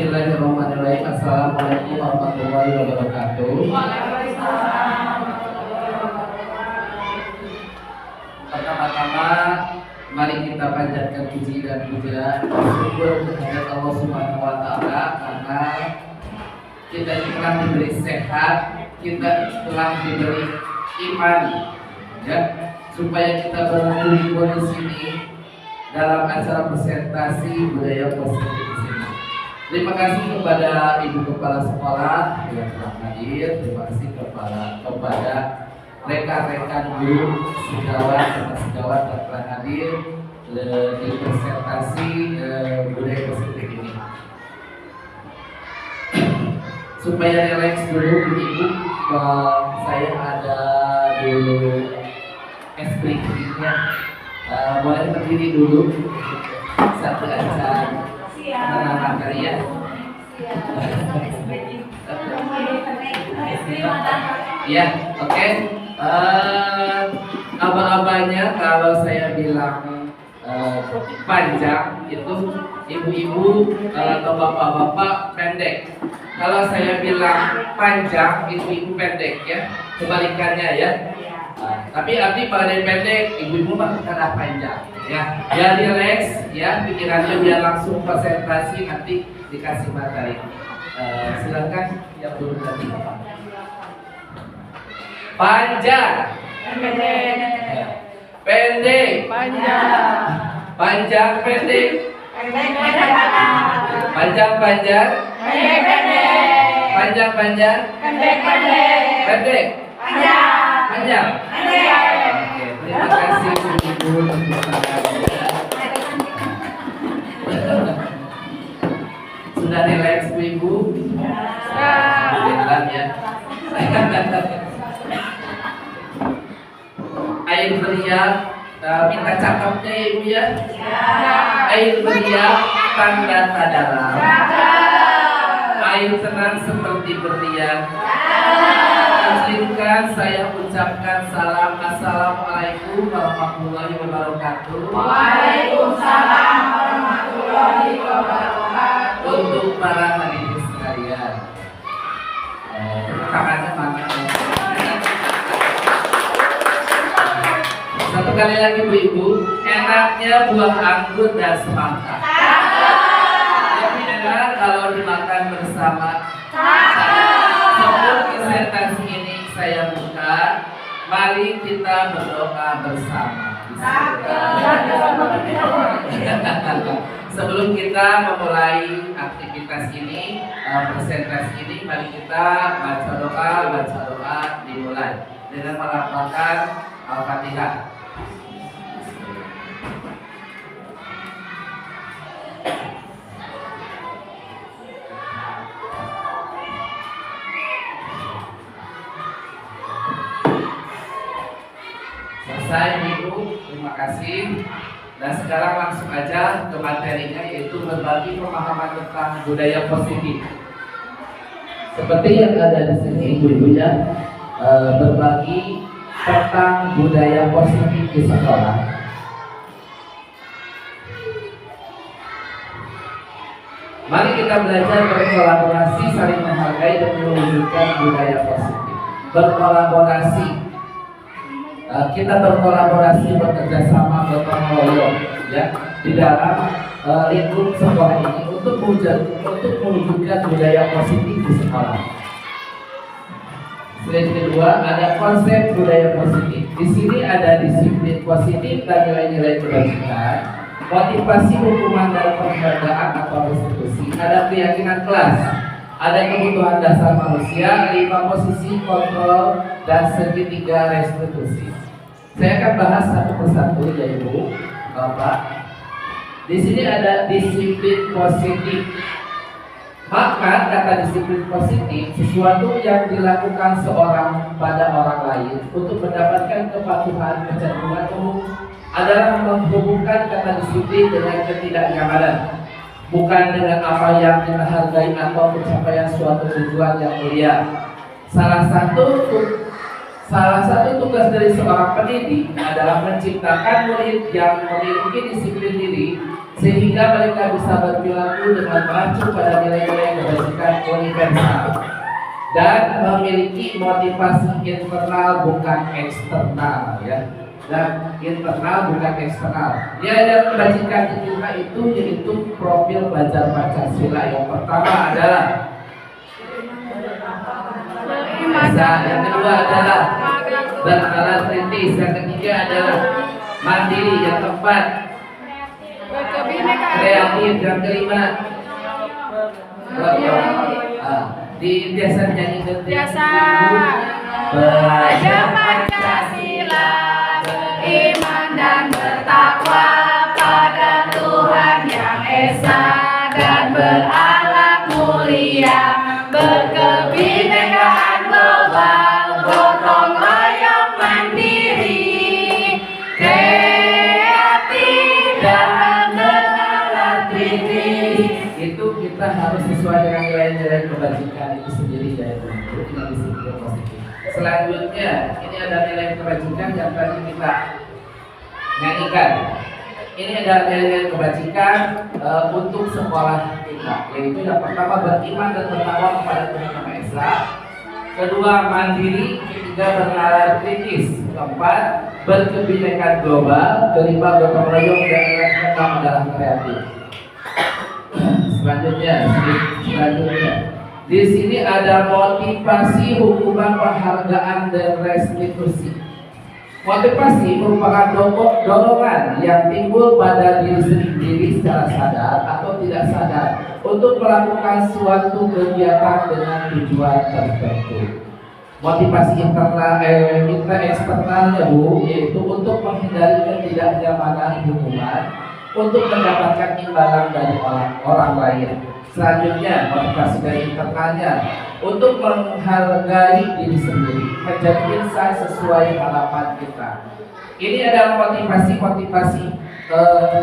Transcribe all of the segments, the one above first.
Bismillahirrahmanirrahim. Assalamualaikum warahmatullahi wabarakatuh. Pertama-tama, mari kita panjatkan puji dan puja syukur kepada Allah Subhanahu wa Ta'ala karena kita telah diberi sehat, kita telah diberi iman, ya, supaya kita berkumpul di sini dalam acara presentasi budaya positif di sini. Terima kasih kepada Ibu Kepala Sekolah yang telah hadir. Terima kasih kepada rekan-rekan guru, sejawat dan sejawat yang telah hadir di presentasi budaya positif ini. Supaya relax dulu Ibu, saya ada dulu ekspliksinya. Boleh berdiri dulu satu acara menanam karya. Ya, oke. Aba-abanya kalau saya bilang panjang itu ibu-ibu atau bapak-bapak pendek. Kalau saya bilang panjang ibu-ibu pendek, ya. Kebalikannya, ya. Tapi abdi pada pendek, ibu-ibu mah karena panjang, ya. Biar relax, ya, pikirannya biar langsung presentasi nanti dikasih materi. Silakan yang dulu tadi. Panjang, pendek, panjang, pendek, panjang, panjang, pendek, panjang. Oke, terima kasih Ibu untuk perhatiannya. Sudah relax Ibu? Alhamdulillah, ya. Air meriah, minta cakapnya Ibu, ya. Air meriah, tanda dalam. Air tenang seperti berlian. Izinkan saya ucapkan salam. Assalamualaikum warahmatullahi wabarakatuh. Waalaikumsalam warahmatullahi wabarakatuh. Untuk para hadirin sekalian, tangannya mana? Satu kali lagi Bu-ibu, enaknya buah anggur dan semangka. Tapi enak kalau dimakan bersama. Sebelum presentasi ini saya buka, mari kita berdoa bersama. Sebelum kita memulai aktivitas ini, presentasi ini, mari kita baca doa dimulai dengan melafalkan Al-Fatihah. Selesai Ibu, terima kasih. Dan sekarang langsung aja ke materinya, yaitu berbagi pemahaman tentang budaya positif. Seperti yang ada di sini Ibu-ibu, ya, berbagi tentang budaya positif di sekolah. Mari kita belajar berkolaborasi, saling menghargai dan mewujudkan budaya positif. Berkolaborasi. Kita berkolaborasi, bekerja sama, bergotong royong, ya, di dalam lingkup sekolah ini untuk mewujudkan budaya positif di sekolah. Slide kedua, ada konsep budaya positif. Di sini ada disiplin positif dan nilai-nilai kebajikan, motivasi, hukuman dan penghargaan atau restitusi, ada keyakinan kelas, ada kebutuhan dasar manusia, 5 posisi kontrol, dan segitiga restitusi. Saya akan bahas satu persatu, ya Ibu, Bapak. Di sini ada disiplin positif. Maka kata disiplin positif sesuatu yang dilakukan seorang pada orang lain untuk mendapatkan kepatuhan kecenderungan umum adalah menghubungkan kata disiplin dengan ketidaknyamanan, bukan dengan apa yang kita hargai atau pencapaian suatu tujuan yang mulia. Salah Salah satu tugas dari seorang pendidik adalah menciptakan murid yang memiliki disiplin diri sehingga mereka bisa berperilaku dengan mengacu pada nilai-nilai kebajikan universal dan memiliki motivasi internal bukan eksternal ya. Dan internal bukan eksternal. Nilai kebajikan di kita itu yaitu profil pelajar Pancasila. Yang pertama adalah yang kedua adalah bernalar kritis, yang ketiga adalah mandiri, yang keempat kreatif, yang kelima di biasa nyanyi biasa belajar Pancasila, beriman dan bertakwa pada Tuhan yang Esa dan berakhlak mulia, berkebinekaan global, gotong royong mandiri, kreatif dan bernalar kritis. Itu kita harus sesuai dengan nilai-nilai kebajikan itu sendiri ya, itu dengan disiplin positif. Selanjutnya ini ada nilai kebajikan yang tadi kita nyanyikan. Ini ada nilai kebajikan untuk sekolah kita, yaitu yang pertama beriman dan bertakwa kepada Tuhan Yang Maha Esa, kedua mandiri, ketiga bernalar kritis, keempat berkebinekaan global, kelima gotong royong, dan yang keenam adalah kreatif. Selanjutnya, di sini ada motivasi, hukuman, penghargaan, dan restitusi. Motivasi merupakan dorongan yang timbul pada diri sendiri secara sadar atau tidak sadar untuk melakukan suatu kegiatan dengan tujuan tertentu. Motivasi internal eksternalnya yaitu untuk menghindari ketidaknyamanan hukuman, untuk mendapatkan imbalan dari orang lain. Selanjutnya, motivasi dari internalnya untuk menghargai diri sendiri, menjadi insan sesuai harapan kita. Ini adalah motivasi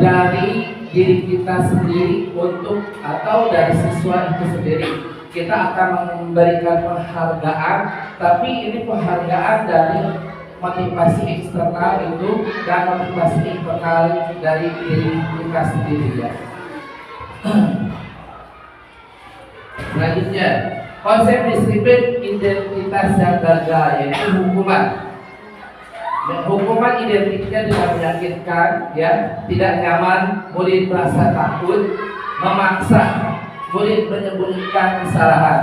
dari diri kita sendiri untuk atau dari siswa itu sendiri. Kita akan memberikan penghargaan, tapi ini penghargaan dari motivasi eksternal itu dan motivasi internal dari diri kita sendiri ya. Selanjutnya, konsep disiplin identitas yang gagal yaitu hukuman. Hukuman identitasnya dengan menyakitkan, ya, tidak nyaman, murid merasa takut, memaksa murid menyembunyikan kesalahan.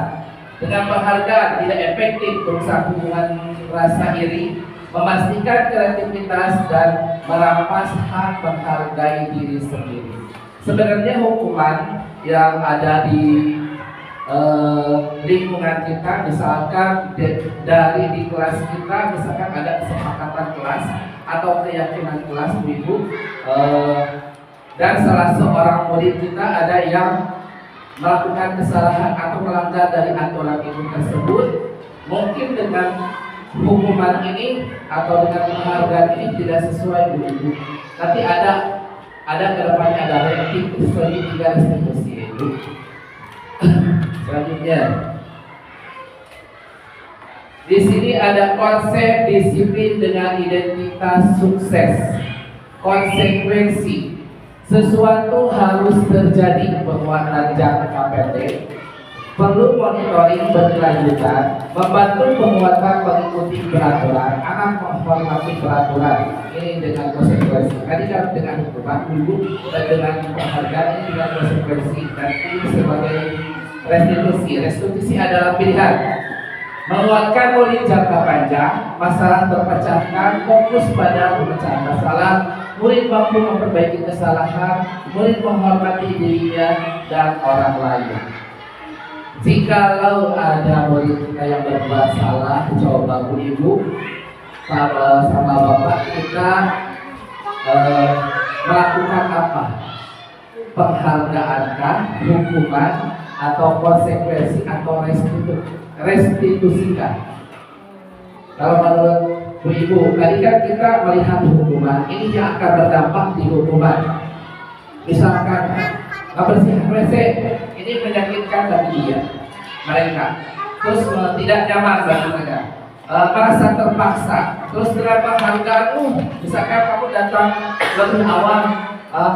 Dengan penghargaan tidak efektif, merusak hubungan rasa iri, memastikan kreativitas dan merampas hak menghargai diri sendiri. Sebenarnya hukuman yang ada di lingkungan kita, misalkan dari di kelas kita, misalkan ada kesepakatan kelas atau keyakinan kelas ibu, dan salah seorang murid kita ada yang melakukan kesalahan atau melanggar dari aturan itu tersebut, mungkin dengan hukuman ini atau dengan penghargaan ini tidak sesuai ibu. Tapi ada kedepannya ada restitusi itu. Selanjutnya, di sini ada konsep disiplin dengan identitas sukses. Konsekuensi sesuatu harus terjadi penguatan jangka pendek, perlu monitoring berkelanjutan, membantu penguatan mengikuti peraturan, akan menghormati peraturan. Ini dengan konsekuensi. Tadi kan dengan hukuman dulu dan dengan penghargaan, ini dengan konsekuensi, dan ini sebagai restitusi. Restitusi adalah pilihan menguatkan murid jangka panjang, masalah terpecahkan, fokus pada pemecahan masalah, murid mampu memperbaiki kesalahan, murid menghormati dirinya dan orang lain. Jikalau ada murid kita yang berbuat salah, coba Bu Ibu sama Bapak kita melakukan apa? Penghargaankah, hukuman, atau konsekuensi, atau restitusikan? Kalau menurut Bu Ibu, tadi kan kita melihat hukuman, ini yang akan berdampak di hukuman. Misalkan kebersihan WC ini menyakitkan bagi mereka, terus tidak nyaman bagi mereka. merasa terpaksa. Terus kenapa harga misalkan kamu datang lebih awal,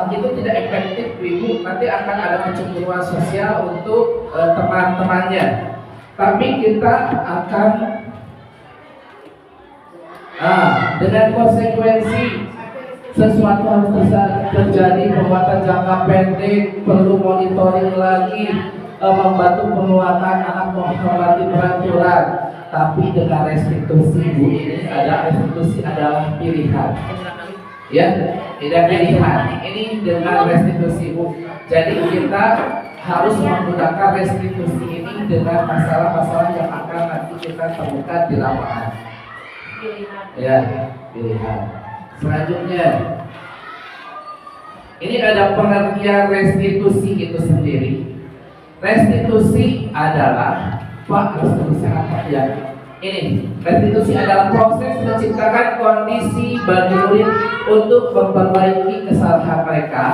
itu tidak efektif ibu, nanti akan ada kecemburuan sosial untuk teman-temannya. Tapi kita akan dengan konsekuensi sesuatu harus terjadi, perbuatan jangka pendek perlu monitoring lagi, membantu penguatan anak menghormati peraturan. Tapi dengan restitusi bu, ini ada restitusi adalah pilihan, ya tidak pilihan. Ini dengan restitusi bu, jadi kita harus menggunakan restitusi ini dengan masalah-masalah yang akan nanti kita temukan di lapangan. Ya, pilihan. Selanjutnya, ini ada pengertian restitusi itu sendiri. Restitusi adalah restitusi apa ya? Ini restitusi adalah proses menciptakan kondisi bagi murid untuk memperbaiki kesalahan mereka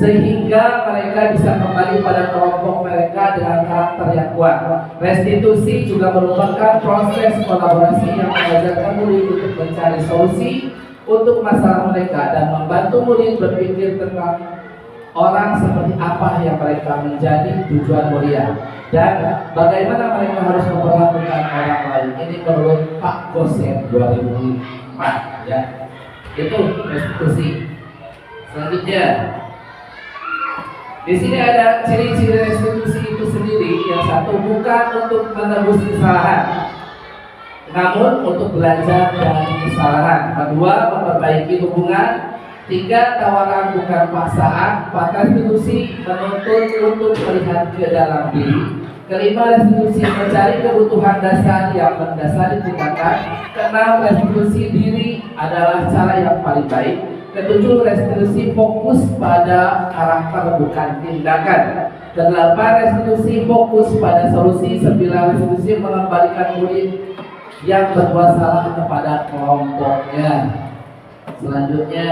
sehingga mereka bisa kembali pada kelompok mereka dengan karakter yang kuat. Restitusi juga merupakan proses kolaborasi yang mengajarkan murid untuk mencari solusi untuk masalah mereka dan membantu murid berpikir tentang orang seperti apa yang mereka menjadi tujuan mulia dan bagaimana mereka harus memperlakukan orang lain. Ini menurut Pak Gosen 2004 ya. Itu restitusi. Selanjutnya, di sini ada ciri-ciri restitusi itu sendiri. Yang satu, bukan untuk menebus kesalahan, namun untuk belajar dari kesalahan. Kedua, memperbaiki hubungan. Tiga, tawaran bukan paksaan. Empat, restitusi menuntut untuk melihat ke dalam diri. Kelima, restitusi mencari kebutuhan dasar yang mendasari tindakan. Keenam, restitusi diri adalah cara yang paling baik. Ketujuh, restitusi fokus pada karakter bukan tindakan. Kedelapan, restitusi fokus pada solusi. Sembilan, restitusi mengembalikan murid yang berbuat salah kepada kelompoknya. Selanjutnya,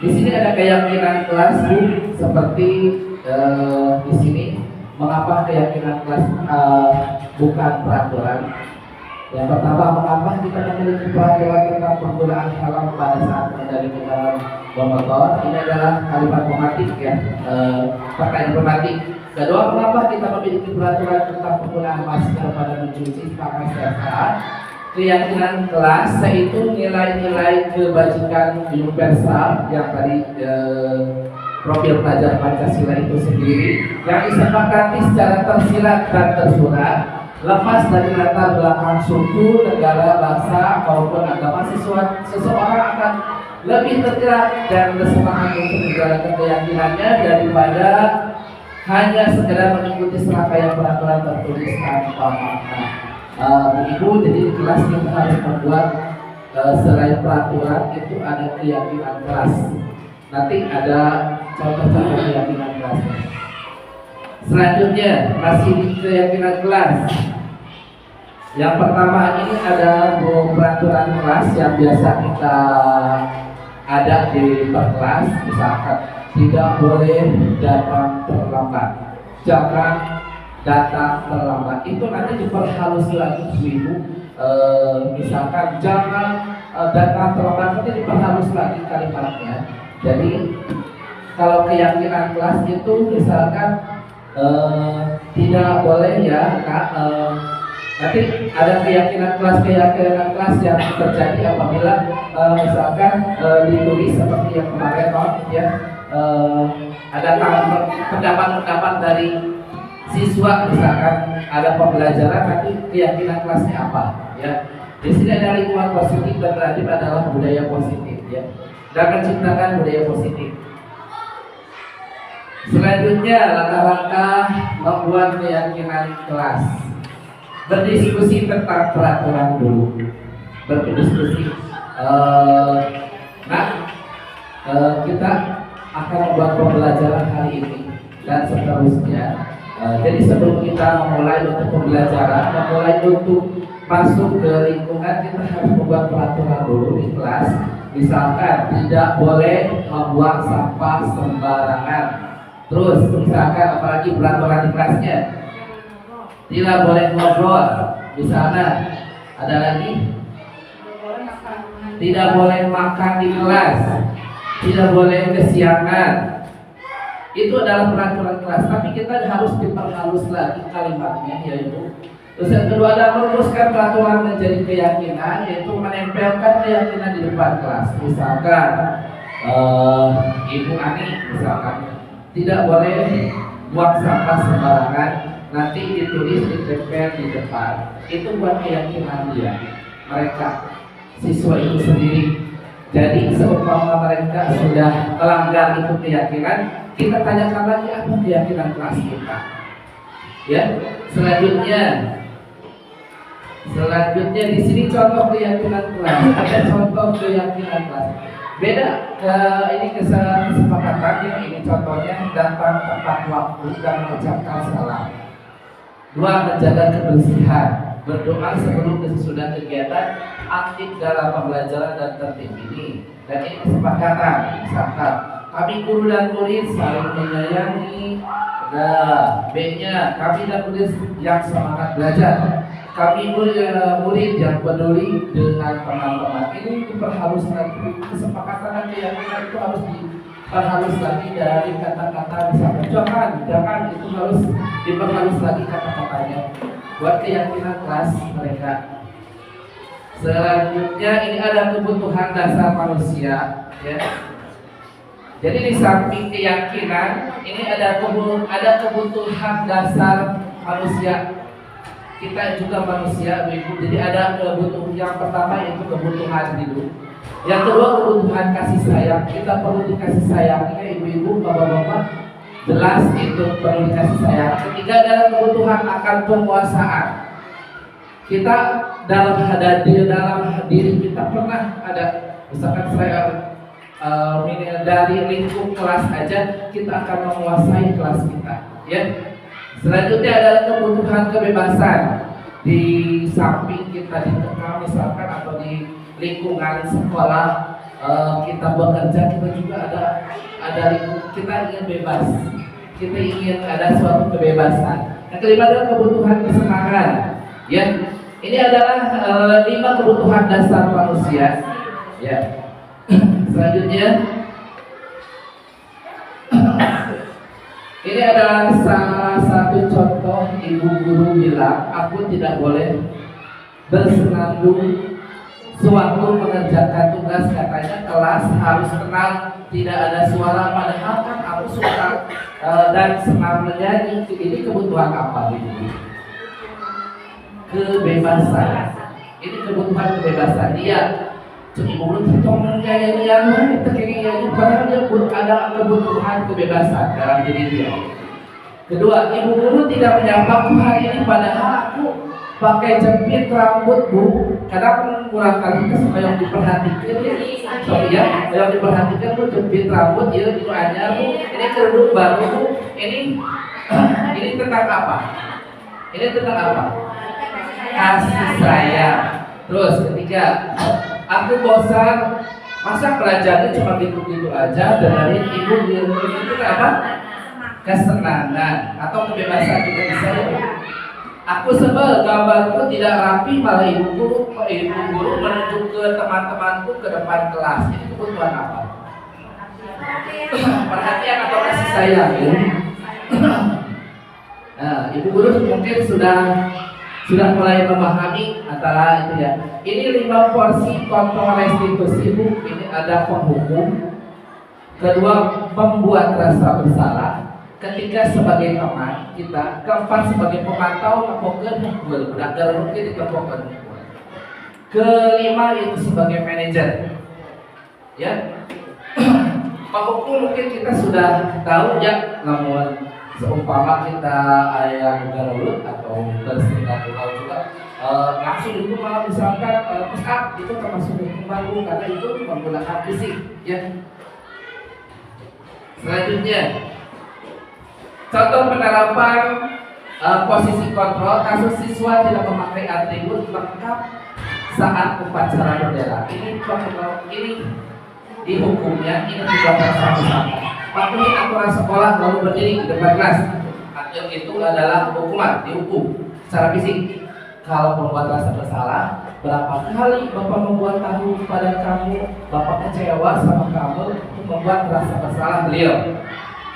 di sini ada keyakinan kelas bu, seperti di sini. Mengapa keyakinan kelas bukan peraturan? Yang pertama, mengapa kita memiliki peraturan tentang penggunaan helm pada saat mengendari kendaraan bermotor? Ini adalah kalimat pematik ya, pertanyaan pematik. Kedua, mengapa kita memiliki peraturan tentang penggunaan masker pada mencuci pakaian setiap saat? Keyakinan kelas yaitu nilai-nilai kebajikan universal yang tadi profil pelajar Pancasila itu sendiri yang disepakati secara tersirat dan tersurat, lepas dari latar belakang suku, negara, bangsa maupun agama. Seseorang akan lebih tergerak dan bersemangat untuk menjalankan keyakinannya daripada hanya sekedar mengikuti serangkaian peraturan tertulis tanpa makna. Ibu, jadi di kelas kita harus membuat selain peraturan itu ada keyakinan kelas. Nanti ada contoh-contoh keyakinan kelas. Selanjutnya masih di keyakinan kelas. Yang pertama ini ada peraturan kelas yang biasa kita ada di kelas, misalkan tidak boleh datang terlambat, jangan datang terlambat. Itu nanti diperhalus lagi ibu. Misalkan jangan datang terlambat, nanti diperhalus lagi kalimatnya. Jadi kalau keyakinan kelas itu misalkan tidak boleh ya kak, nanti ada keyakinan kelas yang terjadi apabila misalkan ditulis seperti yang kemarin ya, ada pendapat dari siswa, misalkan ada pembelajaran, nanti keyakinan kelasnya apa ya. Di sini ada lingkungan positif dan kreatif adalah budaya positif ya, dan menciptakan budaya positif. Selanjutnya langkah-langkah membuat keyakinan kelas. Berdiskusi tentang peraturan dulu, berdiskusi. Kita akan membuat pembelajaran hari ini dan seterusnya. Jadi sebelum kita memulai untuk pembelajaran, memulai untuk masuk ke lingkungan, kita harus membuat peraturan dulu di kelas. Misalkan tidak boleh membuang sampah sembarangan. Terus misalkan apalagi peraturan di kelasnya, tidak boleh ngobrol. Misalnya, ada lagi, tidak boleh makan di kelas, tidak boleh kesiangan. Itu adalah peraturan kelas, tapi kita harus diperhalus lagi kalimatnya, yaitu terus yang kedua adalah merumuskan peraturan menjadi keyakinan, yaitu menempelkan keyakinan di depan kelas. Misalkan Ibu Ani misalkan tidak boleh buang sampah sembarangan, nanti ditulis ditempel di depan. Itu buat keyakinan dia, mereka siswa itu sendiri. Jadi seumpama mereka sudah melanggar itu keyakinan, kita tanyakan lagi apa keyakinan kelas kita. Ya, selanjutnya di sini contoh keyakinan kelas. Ada contoh keyakinan kelas. Beda ini kesepakatan yang ini contohnya datang tepat waktu dan mengucapkan salam. Dua, menjaga kebersihan, berdoa sebelum dan sesudah kegiatan, aktif dalam pembelajaran dan tertib ini. Dan ini kesepakatan, misalkan kami guru dan murid saling menyayangi. Nah, B-nya kami dan murid yang semangat belajar. Kami murid yang peduli dengan teman-teman. Ini diperhalus lagi, kesepakatan dan keyakinan itu harus diperhalus lagi dari kata-kata. Misalkan jangan itu harus diperhalus lagi kata-katanya buat keyakinan kelas mereka. Selanjutnya ini ada kebutuhan dasar manusia, ya. Jadi di samping keyakinan ini ada kebutuhan dasar manusia. Kita juga manusia, Ibu. Jadi ada kebutuhan yang pertama yaitu kebutuhan hidup. Yang kedua kebutuhan kasih sayang. Kita perlu dikasih sayang, ya Ibu-ibu, Bapak-bapak. Jelas itu perlu dikasih sayang. Ketiga adalah kebutuhan akan penguasaan. Kita dalam diri kita pernah ada, misalkan saya dari lingkup kelas aja kita akan menguasai kelas kita, ya. Selanjutnya adalah kebutuhan kebebasan. Di samping kita dikekang misalkan atau di lingkungan sekolah kita bekerja, kita juga ada lingkup, kita ingin bebas, kita ingin ada suatu kebebasan. Yang kelima adalah kebutuhan kesenangan, ya. Ini adalah 5 kebutuhan dasar manusia, ya. Selanjutnya ini adalah salah satu contoh ibu guru bilang, aku tidak boleh bersenandung sewaktu mengerjakan tugas. Katanya kelas harus tenang, tidak ada suara, padahal kan aku suka dan senang menyanyi. Ini kebutuhan apa ini? Kebebasan. Ini kebutuhan kebebasan dia. Jadi mulut tong nyanyi-nyanyi itu kayaknya padahal dia ada kebutuhan kebebasan dalam diri dia. Kedua, ibu guru tidak menyapaku hari ini padahal aku pakai jepit rambut, Bu. Kadang kurang kali itu yang diperhatikan ya. Sorry ya, yang diperhatikan Bu, jepit rambut ya itu aja Bu. Ini kerudung baru Bu. Ini tentang apa? Ini tentang apa? Kasih sayang. Terus ketiga, aku bosan, masa belajarnya cuma gitu-gitu aja. Dengerin ibu itu apa? Kesenangan atau kebebasan kita bisa ya. Aku sebel gambarku tidak rapi, malah ibu guru menunjuk ke teman-temanku ke depan kelas. Ini kebutuhan apa? Perhatian atau kasih sayang ya? Nah, ibu guru mungkin sudah mulai memahami antara itu ya. Ini 5 porsi kontrol restitusi Bu. Ini ada penghukum. Kedua, membuat rasa bersalah. Ketiga, sebagai teman kita. Keempat, sebagai pemantau memfokuskan hukum. Belajar mungkin ditempokan hukum. Kelima, itu sebagai manajer. Ya. Penghukum mungkin kita sudah tahu ya, namun seumpama kita yang garulut atau tersingkat juga langsung itu malah misalkan push up itu termasuk hukuman Bu, karena itu menggunakan fisik ya. Selanjutnya contoh penerapan posisi kontrol kasus siswa tidak memakai atribut lengkap saat upacara bendera. Ini di hukumnya ini juga bersama-sama. Patuhi aturan sekolah lalu berdiri di depan kelas. Itu adalah hukuman, dihukum. secara fisik. Kalau membuat rasa bersalah, berapa kali Bapak membuat tahu kepada kamu, Bapak kecewa sama kamu untuk membuat rasa bersalah beliau.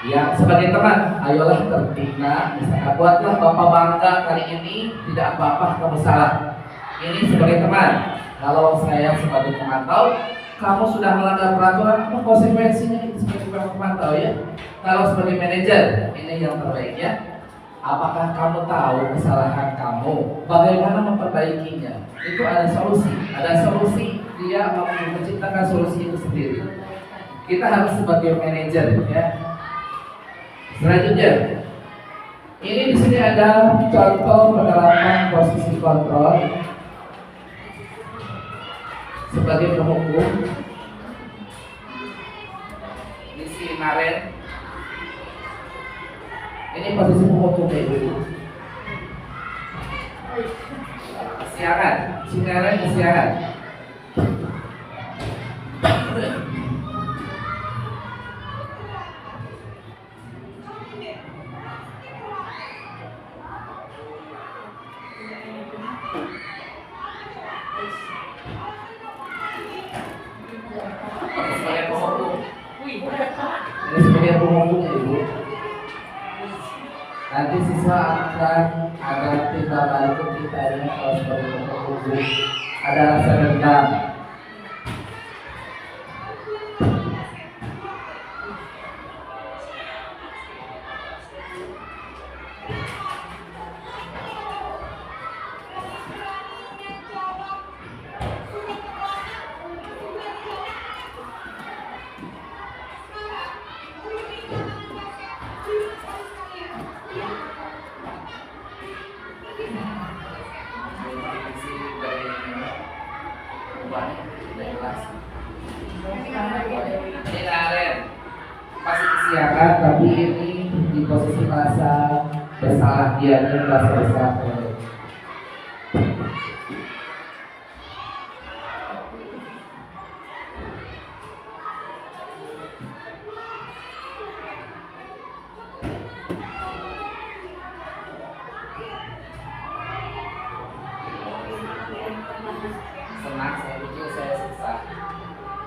Ya, sebagai teman, ayolah tertibna, misalnya buatlah Bapak bangga kali ini, tidak apa-apa kamu salah. Ini sebagai teman. Kalau saya sebagai pemantau, kamu sudah melanggar peraturan, apa konsekuensinya itu sebagai pemantau ya. Kalau sebagai manajer, ini yang terbaik ya. Apakah kamu tahu kesalahan kamu? Bagaimana memperbaikinya? Itu ada solusi. Ada solusi, dia mau menciptakan solusi itu sendiri. Kita harus sebagai manajer ya. Selanjutnya, ini di sini ada contoh penerapan posisi kontrol sebagai penghukum. Di sini Naren. Ini posisi penghukumnya ibu. Kesiangan, Naren kesiangan. Sebagai penghukum. Ini sebagai penghukumnya ibu. Nanti siswa akan ada timbal balik kita ini kalau sebagai penghukum ada rasa dendam. Ini Naren pasti kesiangan, tapi ini di posisi merasa bersalah, dia merasa bersalah. Senang, saya pikir saya susah.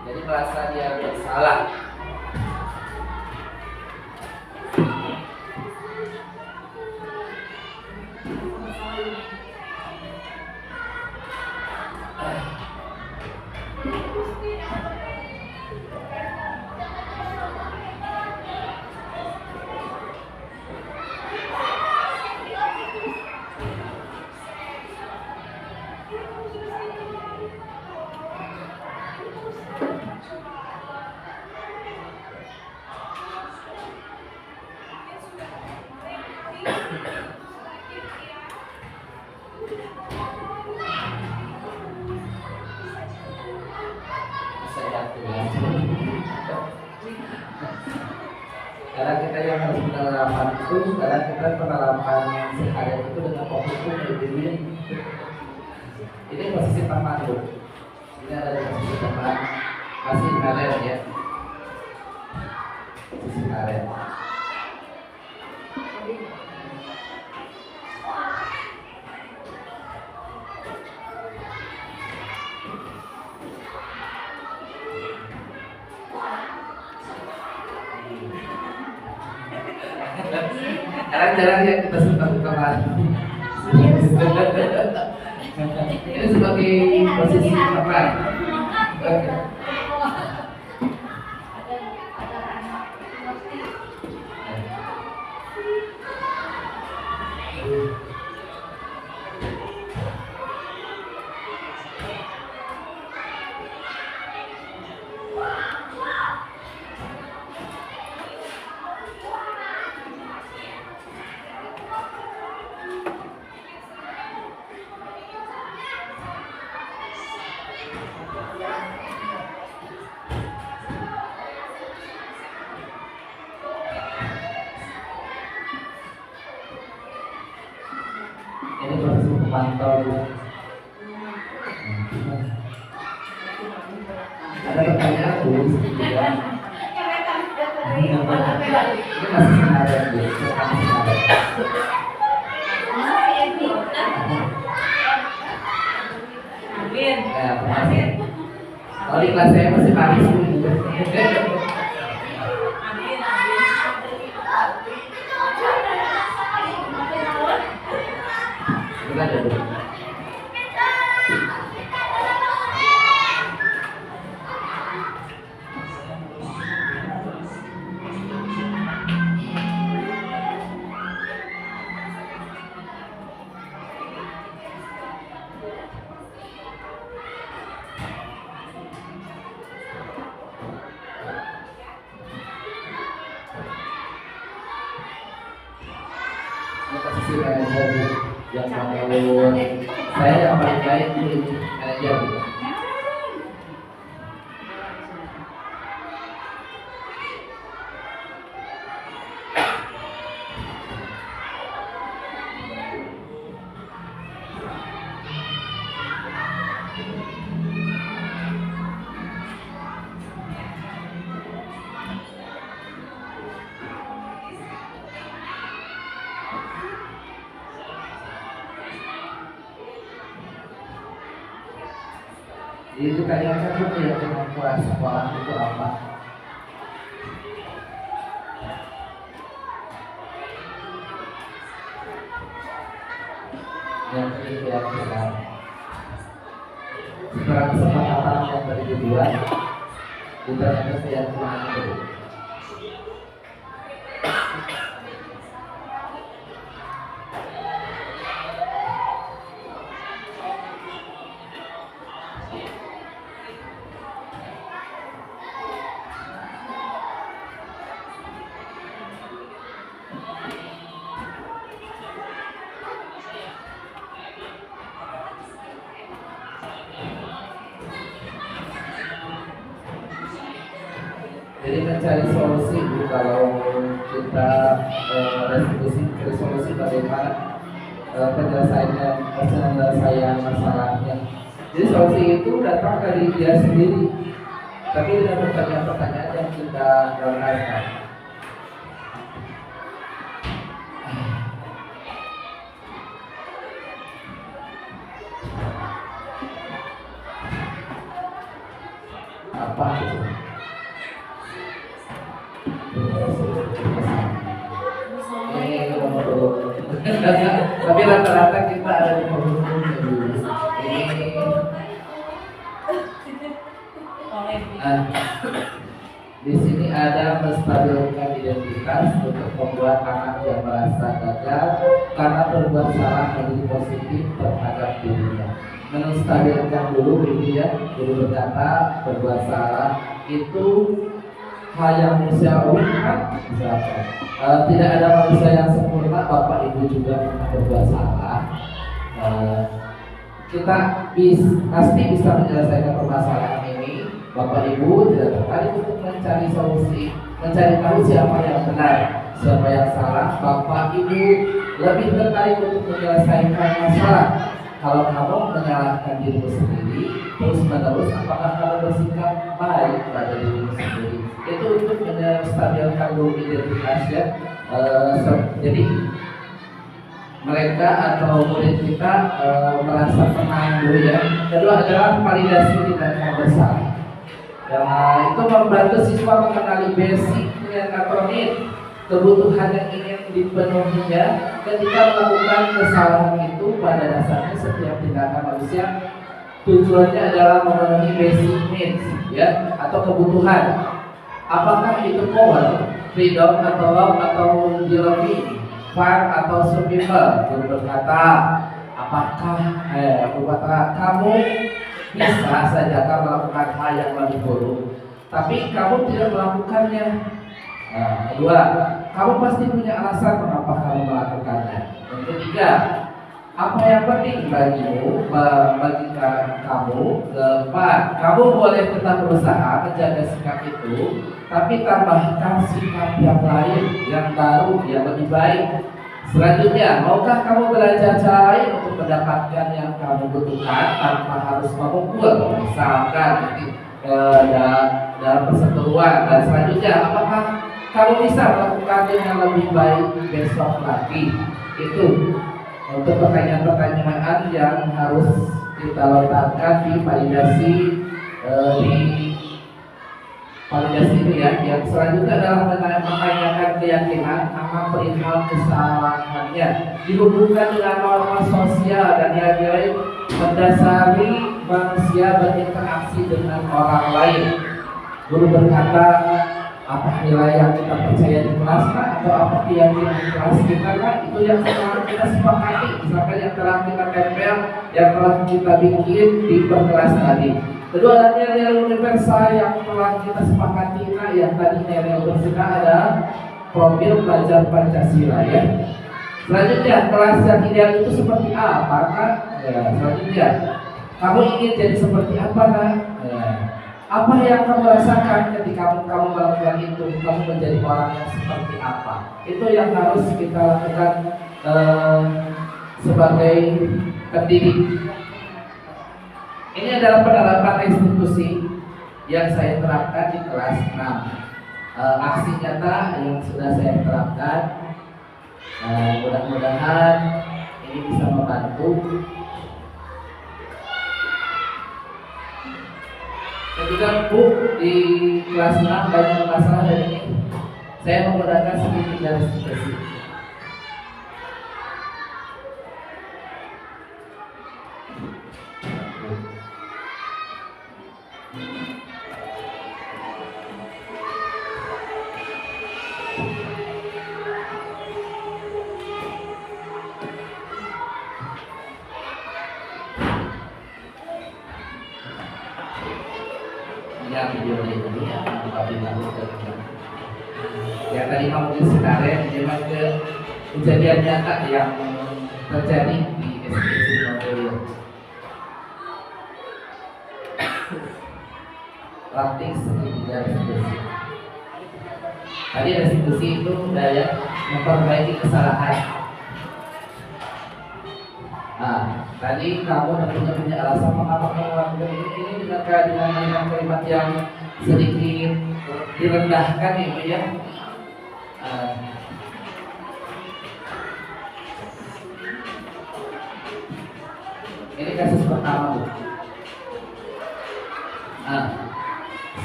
Jadi merasa dia bersalah. Karena kita yang harus penerapan itu, karena kita penerapan seharian itu dengan penghukum ini posisi pemandu. Ini ada di posisi teman, masih Naren ya, posisi Naren. Jarang-jarang ya kita sentuh kemarin. Ini sebagai posisi teman. Oke. Ini posisi pemantau juga. Ada pertanyaan tulis juga. Ini masih senada Bu. Amin. Amin. Kalau di kelas saya masih pagi sih. Amin. Kita ada dulu. Posisi manajer yang mau saya yang paling baik di manajer gitu. Itu kayaknya kan ya kemampuan sekolah itu apa? Yang tidak benar. Setelah kesepakatan yang tadi dibuat, kita harus yang kemana dulu. Jadi mencari solusi kalau kita resolusi bagaimana penyelesaian masalahnya. Jadi solusi itu datang dari dia sendiri, tapi dengan pertanyaan-pertanyaan yang kita lontarkan. Apa itu? Tapi rata-rata kita ada di penghubungnya dulu. Di sini ada menstabilkan identitas untuk membuat anak yang merasa gagal karena berbuat salah menjadi positif terhadap dirinya. Menstabilkan dulu gitu ya. Dulu berkata berbuat salah itu hal yang manusiawi kan, misalkan tidak ada manusia yang sempurna. Bapak ibu juga pernah berbuat salah. Kita pasti bisa menyelesaikan permasalahan ini. Bapak ibu tidak tertarik untuk mencari solusi, mencari tahu siapa yang benar, siapa yang salah. Bapak ibu lebih tertarik untuk menyelesaikan masalah. Kalau kamu menyalahkan dirimu sendiri terus menerus, apakah kamu bersikap baik pada dirimu sendiri? Itu untuk menstabilkan dulu identitas ya. Jadi mereka atau murid kita merasa tenang dulu ya. Kedua adalah validasi tindakan bersalah. Itu membantu siswa mengenali basic atau need, kebutuhan yang ingin dipenuhinya ketika melakukan kesalahan itu. Pada dasarnya setiap tindakan manusia tujuannya adalah memenuhi basic needs ya, atau kebutuhan. Apakah itu power, freedom, atau love, atau belonging, fun, atau survival? Guru berkata, kamu bisa saja kamu melakukan hal yang lebih buruk, tapi kamu tidak melakukannya. Kedua, kamu pasti punya alasan mengapa kamu melakukannya. Yang ketiga, apa yang penting bagimu, bagi kamu. Keempat, kamu boleh tetap berusaha menjaga sikap itu, tapi tambahkan sikap yang lain, yang baru, yang lebih baik. Selanjutnya, maukah kamu belajar cara lain untuk mendapatkan yang kamu butuhkan tanpa harus memukul, misalkan dalam perseteruan. Dan selanjutnya, apakah kamu bisa melakukan yang lebih baik besok lagi? Itu untuk pertanyaan-pertanyaan yang harus kita lontarkan di validasi di validasi ini ya. Yang selanjutnya adalah menanyakan keyakinan sama perihal kesalahannya dihubungkan dengan norma sosial dan nilai-nilai mendasari manusia berinteraksi dengan orang lain. Guru berkata, apa nilai yang kita percaya di kelas kan, atau apa keyakinan di kelas kita kan, itu yang sekarang kita sepakati, misalkan yang telah kita tempel, yang telah kita bikin di perkelas tadi. Kedua adalah nilai universal yang telah kita sepakati. Nah, yang tadi nilai universal ada profil pelajar Pancasila ya. Selanjutnya, kelas yang ideal itu seperti apa kan? Ya, selanjutnya, kamu ingin jadi seperti apa kan? Ya. Apa yang kamu rasakan ketika kamu melakukan itu? Kamu menjadi orang yang seperti apa? Itu yang harus kita lakukan sebagai pendidik. Ini adalah penerapan institusi yang saya terapkan di kelas 6. Aksi nyata yang sudah saya terapkan. Mudah-mudahan ini bisa membantu. Dan juga Bu, di kelas 6 banyak masalah dari ini. Saya menggunakan sedikit dari situasi. Yang video ini yang tadi ngomongin sekarang memang ke kejadian nyata yang terjadi di SPC Modelio. Praktik seperti dari institusi. Tadi institusi itu daya memperbaiki kesalahan. Nah, tadi kamu tentunya punya alasan mengapa kamu melakukan ini dengan kalimat yang sedikit direndahkan Ibu ya. Ini kasus pertama Bu.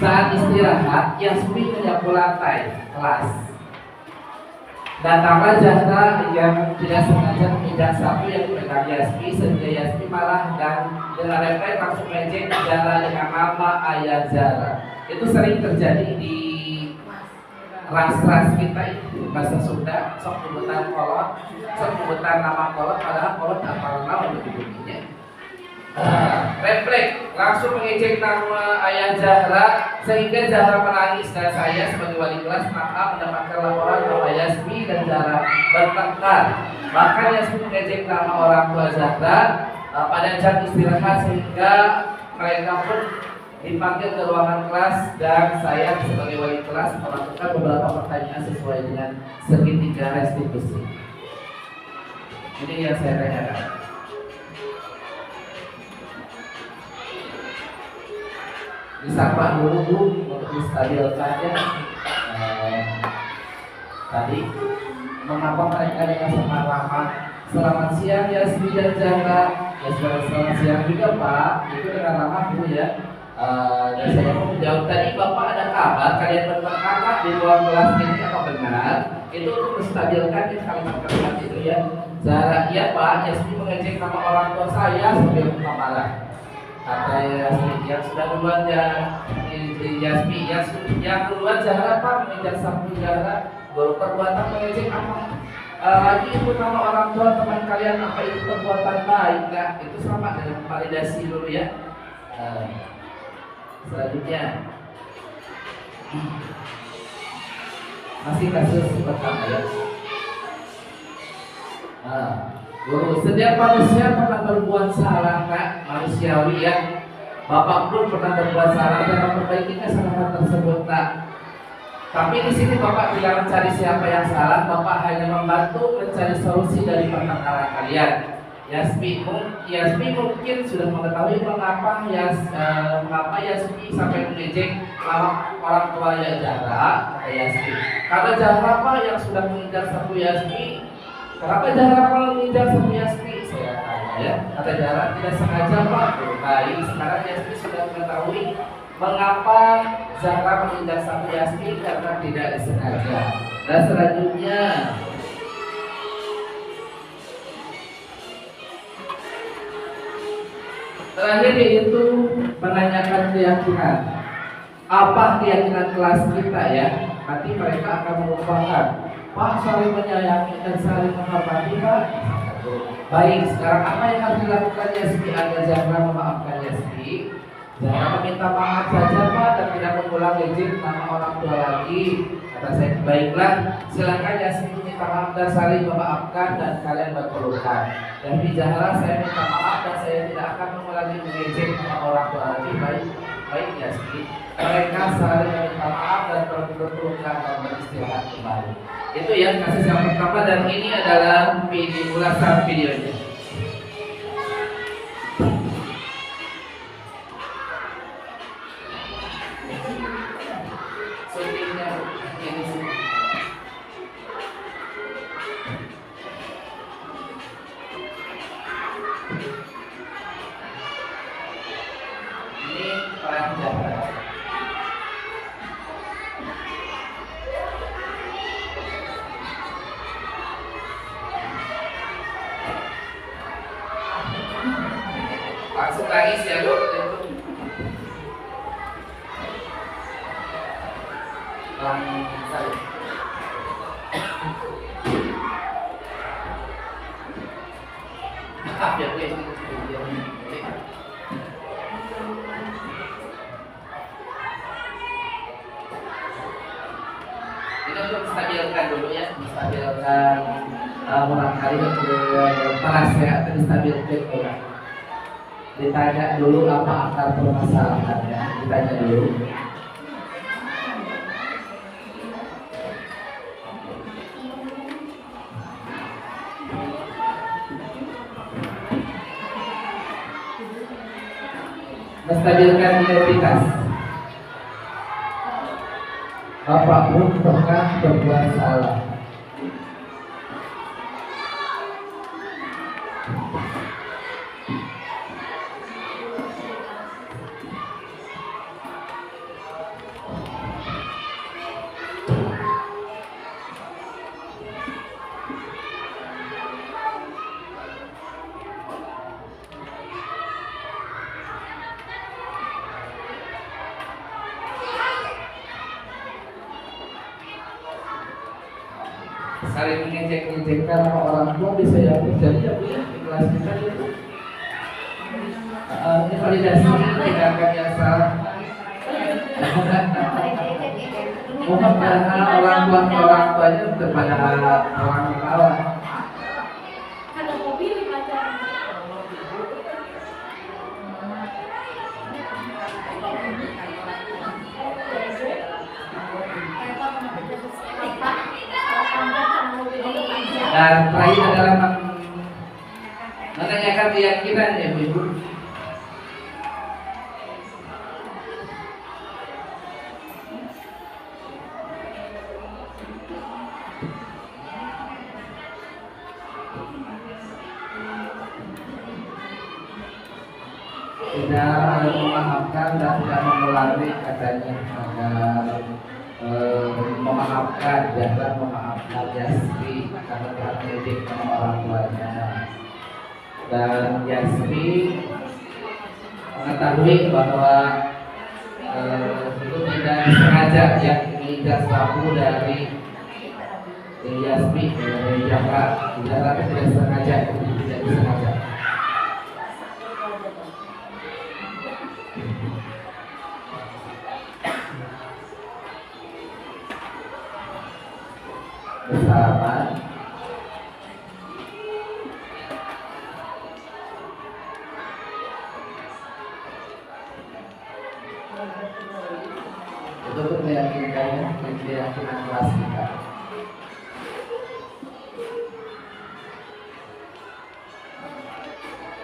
Saat istirahat, Yasmi menyapu lantai kelas. Datanglah Zahra yang tidak sengaja menginjak sapu yang dipegang Yasmi, sehingga Yasmi malah dan dengan refleks langsung mengejek Zahra dengan nama ayah Zahra. Itu sering terjadi di ras-ras kita itu, bahasa Sunda, sok nyebutan kolot, sok nyebutan nama kolot, padahal kolot apa nama untuk bunyinya. Refleks langsung mengejek nama ayah Zahra sehingga Zahra menangis dan saya sebagai wali kelas maka mendapatkan laporan bahwa Yasmi dan Zahra bertengkar. Bahkan Yasmi mengejek nama orang tua Zahra pada jam istirahat sehingga mereka pun dipanggil ke ruangan kelas dan saya sebagai wali kelas melakukan beberapa pertanyaan sesuai dengan segitiga restitusi. Ini yang saya tanyakan. Disapa dulu Bu untuk menstabilkannya. Tadi mengapa mereka dengan sangat ramah. Selamat siang Yasmi dan Zahra. Ya selamat siang juga Pak. Itu dengan ramah Bu ya. Dan saya mau menjawab tadi Bapak ada kabar kalian bertengkar di ruang kelas ini apa benar? Itu untuk menstabilkan kalimat-kalimat itu ya. Zahra, iya Pak. Yasmi mengejek nama orang tua saya sebagai pemalas. Kata Yasmi yang sudah duluan ya Yasmi yang duluan Zahra Pak menginjak sapu Zahra baru perbuatan mengejek apa lagi itu nama orang tua teman kalian apa itu perbuatan baik nggak itu sama dengan validasi dulu ya. Selanjutnya masih kasus pertama ya. Guru, setiap manusia pernah berbuat salah Kak, manusiawi ya. Bapak pun pernah berbuat salah dan memperbaiki kesalahan tersebut Kak. Tapi di sini Bapak tidak mencari siapa yang salah, Bapak hanya membantu mencari solusi dari pertengkaran kalian. Yasmi mungkin sudah mengetahui mengapa Yasmi sampai mengejek orang tua Zahra, Yasmi. Karena Zahra Pak yang sudah menginjak sapu Yasmi Kenapa Zahra kalau menginjak satu Yasmi? Saya tanya ya. Kata Zahra tidak sengaja Pak. Baik, sekarang Yasmi sudah mengetahui mengapa Zahra menginjak satu Yasmi karena tidak disengaja. Dan selanjutnya terakhir yaitu menanyakan keyakinan. Apa keyakinan kelas kita ya? Nanti mereka akan merupakan Pak saling menyayangi dan saling menghormati Pak. Baik, sekarang apa yang harus dilakukan Yasmi agar Zahra memaafkan Yasmi? Zahra meminta maaf saja Pak dan tidak mengulang izin nama orang tua lagi. Kata saya, baiklah, silakan Yasmi minta maaf dan saling memaafkan dan kalian berpelukan. Dari Zahra saya minta maaf dan saya tidak akan mengulangi izin nama orang tua lagi. Baik Yasmi. Mereka saling meminta maaf dan berpelukan dan beristirahat kembali. Itu ya kasus yang pertama dan ini adalah ulasan videonya. Syutingnya ini sih. Ini peran Zahra. Langsung nangis ya Bu. Langsung. Maaf ya Bu. Ini untuk stabilkan dulu ya, stabilkan barangkali panas ya, atau distabilkan ya. Ditanya dulu apa akar permasalahannya, ditanya dulu. Menstabilkan identitas. Bapak pun pernah berbuat salah. Saling mengejek-ejekkan sama orang tua bisa ya terjadi ya Bu ya di kelas kita itu. Ini validasi tindakan yang salah. Mohon karena orang tuanya kepada orang tua. Ada mobil di pacar. Dan terakhir adalah menanyakan keyakinan ya Ibu. Tidak memaafkan dan tidak mengulangi katanya agar memaafkan dan memaafkan Yasmi karena telah mengejek sama orang tuanya. Dan Yasmi mengetahui bahwa itu tidak disengaja ya, menginjak sapu dari Yasmi dari Zahra. Zahra tidak sengaja, tidak disengaja. Bersama itu untuk meyakinkannya, keyakinan kelas kita.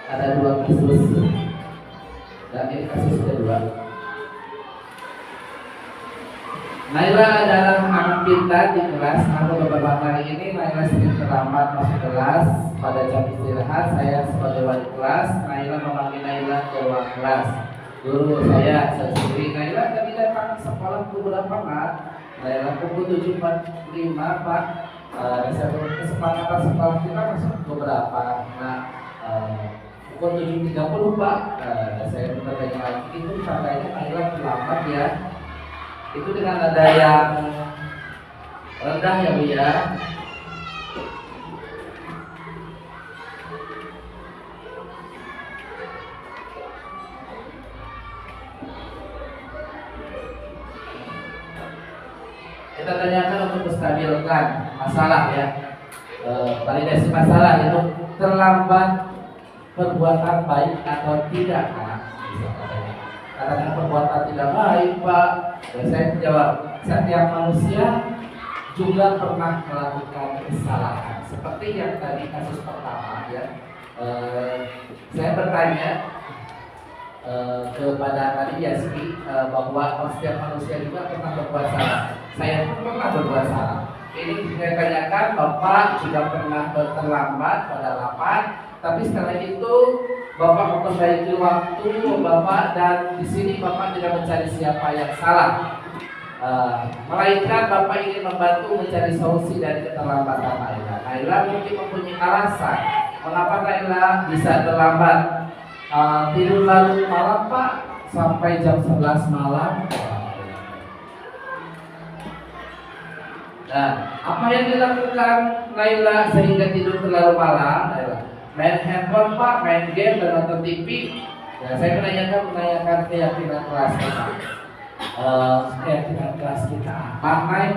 Ada 2 kasus dan ini kasus kedua. Naila adalah anak pintar di kelas, namun beberapa hari ini Naila sering terlambat masuk kelas. Pada jam istirahat, saya sebagai wali kelas, Naila memanggil Naila ke ruang kelas. Guru saya sendiri, Naila tadi datang ke sekolah pukul berapa Pak? Naila pukul 7.45 Pak. Saya kesepakatan sekolah kita masuk pukul berapa? Nah, pukul 7.30 Pak. Saya bertanya lagi, itu tandanya Naila terlambat ya? Itu dengan nada yang rendah ya Bu ya. Kita tanyakan untuk menstabilkan masalah ya, validasi masalah itu terlambat perbuatan baik atau tidak Pak? Karena perbuatan tidak baik Pak. Dan saya menjawab, setiap manusia juga pernah melakukan kesalahan. Seperti yang tadi kasus pertama ya, saya bertanya kepada tadi Yasmi bahwa setiap manusia juga pernah berbuat salah. Saya pun pernah berbuat salah. Ini saya tanyakan, Bapak juga pernah terlambat pada rapat, tapi setelah itu Bapak memperbaiki waktu Bapak, dan di sini Bapak tidak mencari siapa yang salah, melainkan Bapak ingin membantu mencari solusi dari keterlambatan Naila. Naila mungkin mempunyai alasan mengapa Naila bisa terlambat. Tidur larut malam Pak, sampai jam 11 malam. Nah, apa yang dilakukan Naila sehingga tidur terlalu malam? Naila main handphone Pak, main game dan nonton TV. Nah, saya menanyakan keyakinan kelas kita. Keyakinan kelas kita apa Naik?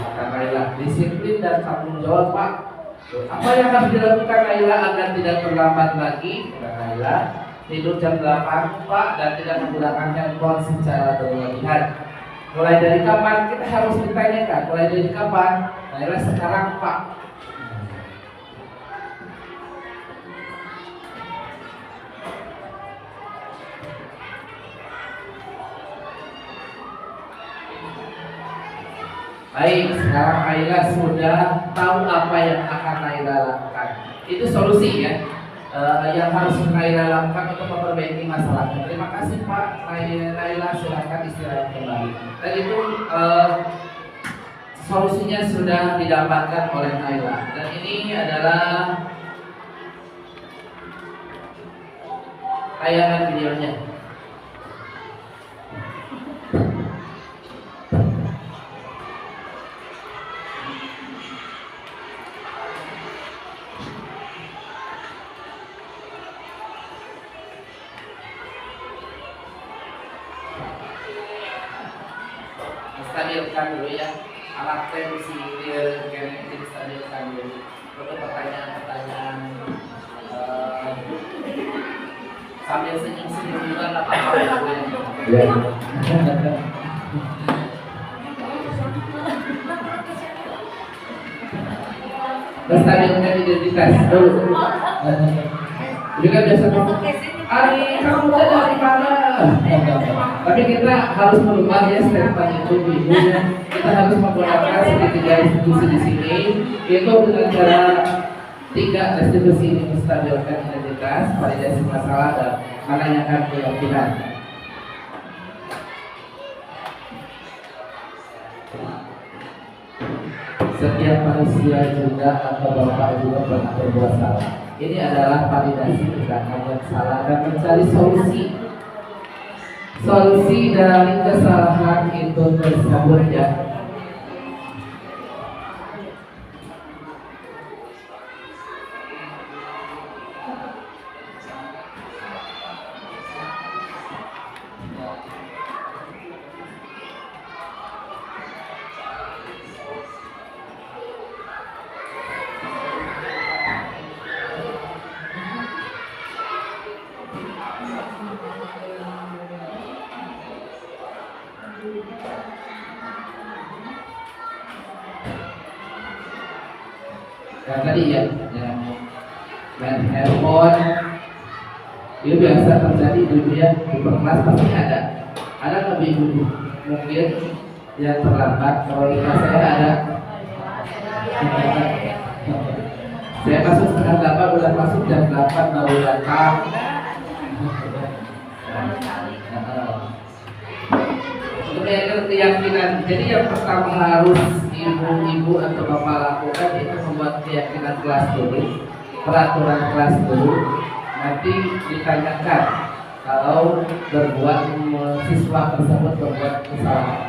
Kata Naila, disiplin dan tanggung jawab Pak. Apa yang harus dilakukan Naila agar tidak terlambat lagi? Kata Naila, tidur jam 8 Pak, dan tidak menggunakan handphone secara berlebihan. Mulai dari kapan? Kita harus ditanyakan. Mulai dari kapan? Naila sekarang Pak. Baik, sekarang Naila sudah tahu apa yang akan Naila lakukan. Itu solusi ya, yang harus Naila lakukan untuk memperbaiki masalahnya. Terima kasih Pak. Naila silakan istirahat kembali. Dan itu solusinya sudah didapatkan oleh Naila. Dan ini adalah tayangan videonya. Stabilkan dulu ya, alat tensi stabilkan dulu untuk pertanyaan-pertanyaan, sambil senyum-senyum juga nggak apa-apa ya. Stabilkan identitas dulu. Juga biasa Ari, kamu dari mana? Tapi kita harus merubah ya statement itu ibu. Kita harus menggunakan segitiga institusi di sini, yaitu dengan cara 3 institusi ini menstabilkan identitas, validasi masalah, dan menanyakan keyakinan. Setiap manusia juga atau Bapak juga pernah berbuat salah. Ini adalah validasi tindakan yang salah dan mencari solusi dari kesalahan itu tersebut ya. Yang tadi ya, yang main handphone itu biasa terjadi di dunia di kelas pasti ada nggak ibu mungkin yang terlambat. Kalau IPA saya ada, saya masuk setengah 8, udah masuk jam 8 baru datang. Untuk keyakinan, jadi yang pertama harus ibu-ibu atau bapak lakukan itu membuat keyakinan kelas dulu, peraturan kelas dulu. Nanti ditanyakan kalau siswa tersebut berbuat kesalahan.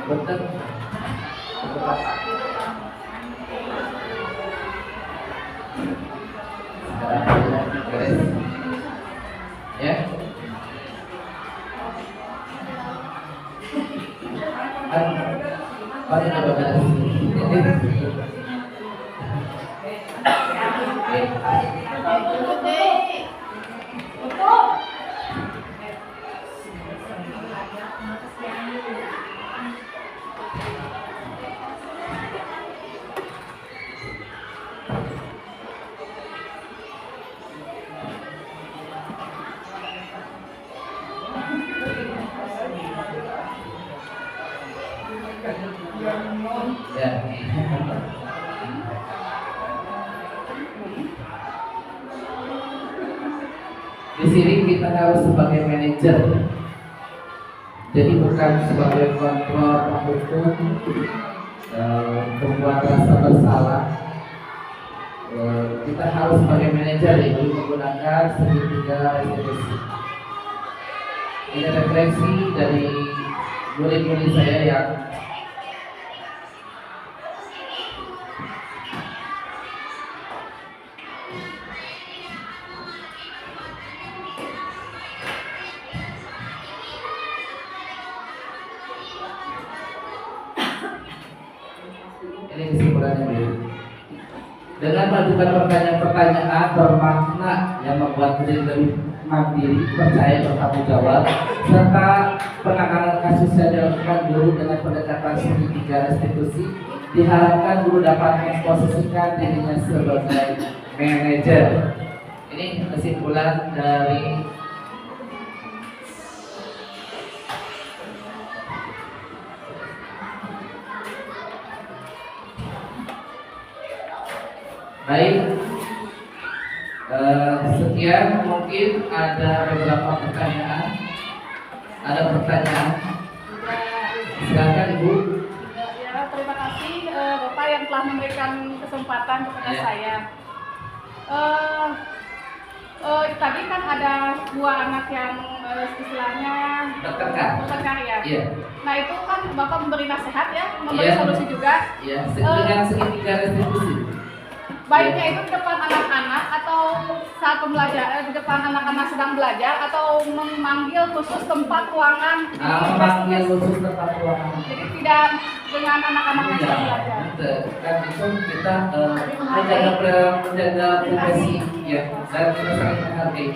Betul. Ya. Ya. Di sini kita harus sebagai manajer, jadi bukan sebagai kontrol hukum, membuat rasa bersalah. Kita harus sebagai manajer itu menggunakan segitiga restitusi. Ini refleksi dari murid-murid saya yang ini kesimpulannya dulu. Dengan mengajukan pertanyaan-pertanyaan bermakna yang membuat murid lebih mandiri, percaya, bertanggung jawab, serta penanganan kasus yang dilakukan guru dengan pendekatan segitiga restitusi, diharapkan guru dapat memposisikan dirinya sebagai manajer. Ini kesimpulan dari baik. Sekian, mungkin ada beberapa pertanyaan. Ada pertanyaan? Silakan Ibu. Ya, terima kasih Bapak yang telah memberikan kesempatan kepada saya. Tadi kan ada dua anak yang istilahnya bertengkar ya. Iya. Nah itu kan Bapak memberi nasihat ya, memberi solusi juga. Iya. Dengan segitiga restitusi. Baiknya itu di depan anak-anak atau saat pembelajaran, di depan anak-anak sedang belajar, atau memanggil khusus tempat ruangan. Memanggil khusus tempat ruangan. Jadi tidak dengan anak-anak yang sedang belajar. Kan itu kita menjaga privasi ya, dan kita saling menghargai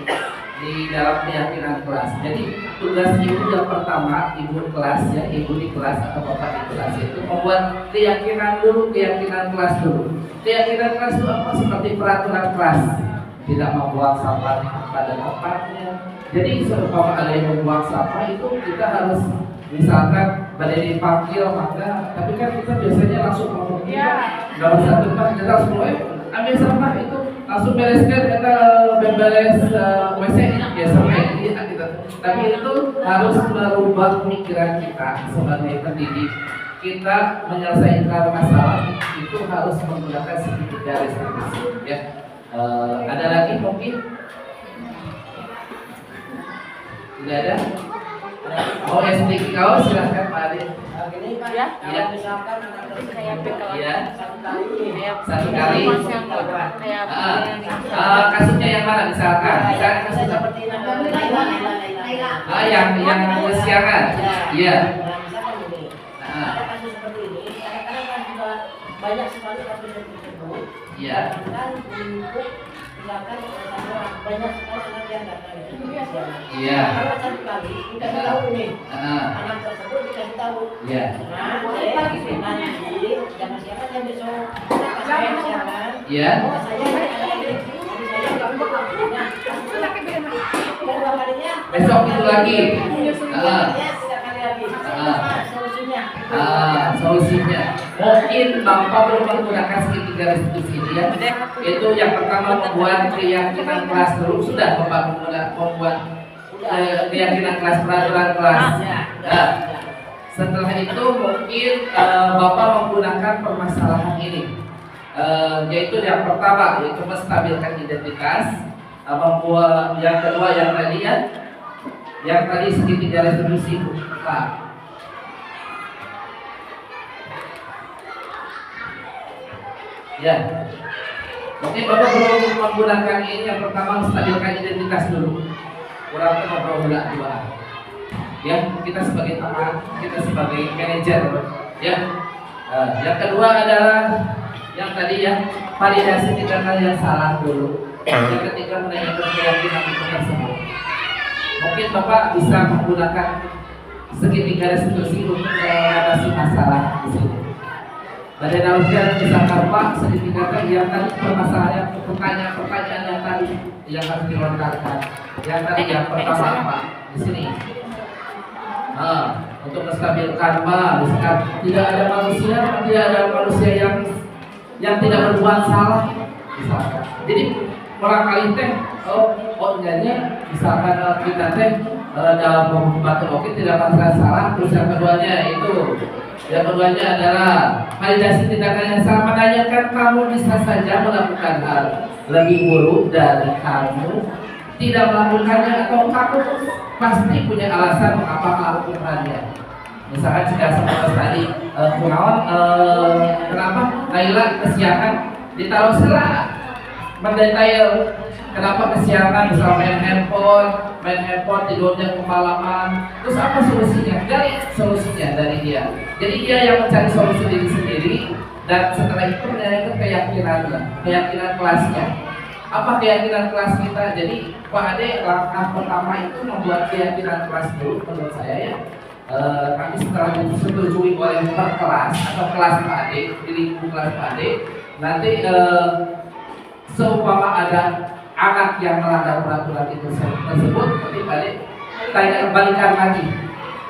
di dalam keyakinan kelas. Jadi tugas ibu yang pertama, ibu kelas ya, ibu di kelas atau bapak di kelas itu membuat keyakinan dulu, keyakinan kelas dulu. Keyakinan kelas itu apa? Seperti peraturan kelas, tidak membuang sampah pada tempatnya. Jadi seumpama ada yang membuang sampah itu kita harus misalkan pada dipanggil maka, tapi kan kita biasanya langsung ngomong nggak usah tempat, kita langsung ambil sampah itu langsung bereskan, kita beres WC biasanya gitu. Tapi itu harus merubah pemikiran kita sebagai pendidik. Kita menyelesaikan masalah itu harus menggunakan segitiga restitusi ya. Ada lagi mungkin? Tidak ada? Oh, SD kau silahkan Pak Adi. Gini Pak ya, Ya. misalkan Ya. satu kali kasusnya yang mana misalkan? Misalkan kasus seperti yang kesiangan. Iya. Misalkan ini, ada kasus seperti ini, kadang-kadang kan juga banyak sekali kasus yang tersebut. Iya. Kan untuk silakan satu orang banyak sekali anak yang datang itu. Iya. Kalau satu kali dikasih tahu nih, Heeh. anak tersebut dikasih tahu. Iya. Nah, nanti jangan siapa yang besok saya siaran. Iya. Oh saya adik saya nggak mau. Nah, kedua kalinya Besok itu lagi. Heeh. tiga kali lagi. Apa solusinya? Solusinya mungkin Bapak belum menggunakan segitiga restitusi ini ya. Itu yang pertama membuat keyakinan kelas dulu. Sudah Bapak membuat keyakinan kelas, peraturan kelas. Nah, setelah itu mungkin Bapak menggunakan permasalahan ini, yaitu yang pertama yaitu menstabilkan identitas, membuat yang kedua yang tadi segitiga restitusi. Nah, ya, mungkin Bapak belum menggunakan ini. Yang pertama menstabilkan identitas dulu. Kurang ngobrol dua. Ya, kita sebagai teman, kita sebagai manajer, ya. Yang kedua adalah yang tadi ya, validasi tindakan yang salah dulu. Yang ketiga menanyakan keyakinan itu tersebut. Mungkin Bapak bisa menggunakan segitiga restitusi untuk mengatasi masalah di sini. Badan Ausgar misalkan Pak segitiga yang tadi permasalahan pertanyaan yang tadi yang harus dilontarkan. Yang tadi yang pertama Pak di sini. Untuk menstabilkan misalkan tidak ada manusia yang tidak berbuat salah misalkan. Jadi barangkali teh nyanyi misalkan kita teh dalam pembahasan oke tidak masalah salah. Terus yang keduanya adalah validasi tindakan yang salah, menanyakan kamu bisa saja melakukan hal lebih buruk dari kamu tidak melakukannya, atau kamu pasti punya alasan mengapa melakukannya. Misalkan jika seperti tadi kenapa Laila kesiangan ditaruh selah mendetail kenapa kesiangan, misal main handphone tidurnya kemalaman, terus apa solusinya? Solusinya dari dia. Jadi dia yang mencari solusi diri sendiri, dan setelah itu menanyakan keyakinan kelasnya. Apa keyakinan kelas kita? Jadi Pak Ade, langkah pertama itu membuat keyakinan kelas dulu menurut saya ya. Kami setelah disetujui oleh per kelas atau kelas Pak Ade, di lingkup kelas Pak Ade, nanti seumpama ada anak yang melanggar peraturan itu tersebut, nanti Pak Ade tanya balikan lagi.